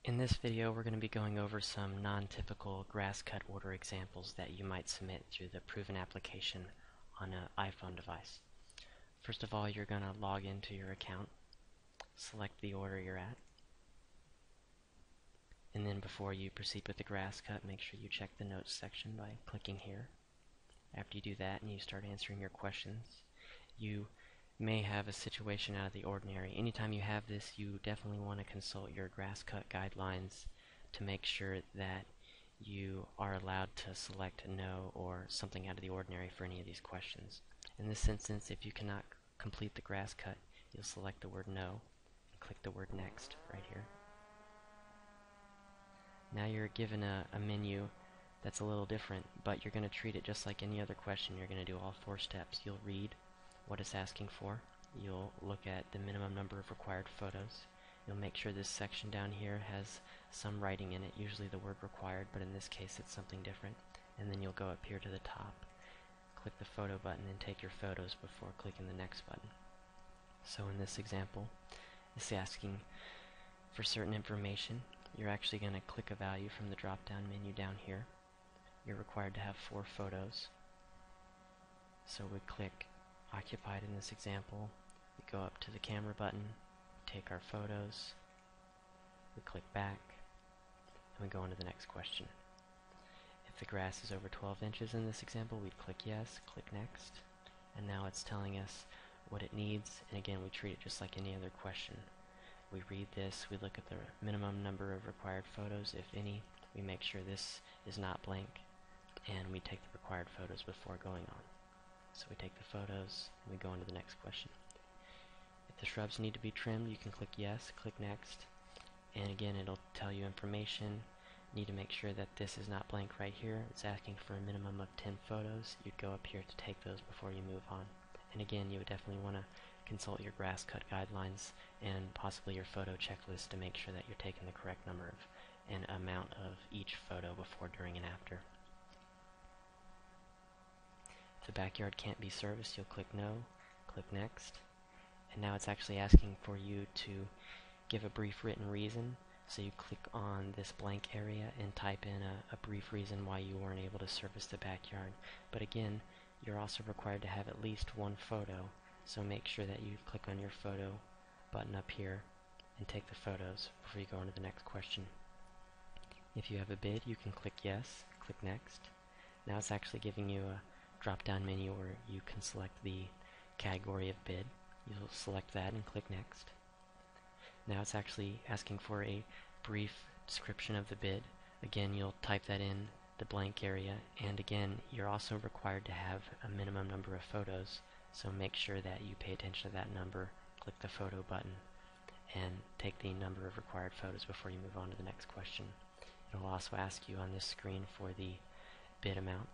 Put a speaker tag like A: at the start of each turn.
A: In this video, we're going to be going over some non-typical grass cut order examples that you might submit through the Pruvan application on an iPhone device. First of all, you're going to log into your account, select the order you're at, and then before you proceed with the grass cut, make sure you check the notes section by clicking here. After you do that and you start answering your questions, you may have a situation out of the ordinary. Anytime you have this, you definitely want to consult your grass cut guidelines to make sure that you are allowed to select no or something out of the ordinary for any of these questions. In this instance, if you cannot complete the grass cut, you'll select the word no and click the word next right here. Now you're given a menu that's a little different, but you're going to treat it just like any other question. You're going to do all 4 steps. You'll read what it's asking for. You'll look at the minimum number of required photos. You'll make sure this section down here has some writing in it, usually the word required, but in this case it's something different. And then you'll go up here to the top, click the photo button, and take your photos before clicking the next button. So in this example, it's asking for certain information. You're actually going to click a value from the drop-down menu down here. You're required to have 4 photos. So we click occupied in this example. We go up to the camera button, take our photos, we click back, and we go on to the next question. If the grass is over 12 inches in this example, we'd click yes, click next, and now it's telling us what it needs, and again we treat it just like any other question. We read this, we look at the minimum number of required photos, if any, we make sure this is not blank, and we take the required photos before going on. So we take the photos, and we go on to the next question. If the shrubs need to be trimmed, you can click yes, click next, and again it'll tell you information. You need to make sure that this is not blank right here. It's asking for a minimum of 10 photos. You'd go up here to take those before you move on. And again, you would definitely want to consult your grass cut guidelines and possibly your photo checklist to make sure that you're taking the correct number of and amount of each photo before, during, and after. If the backyard can't be serviced, you'll click no, click next, and now it's actually asking for you to give a brief written reason. So you click on this blank area and type in a brief reason why you weren't able to service the backyard. But again, you're also required to have at least 1 photo, so make sure that you click on your photo button up here and take the photos before you go on to the next question. If you have a bid, you can click yes, click next. Now it's actually giving you a drop-down menu where you can select the category of bid. You'll select that and click next. Now it's actually asking for a brief description of the bid. Again, you'll type that in the blank area, and again, you're also required to have a minimum number of photos, so make sure that you pay attention to that number, click the photo button, and take the number of required photos before you move on to the next question. It'll also ask you on this screen for the bid amount.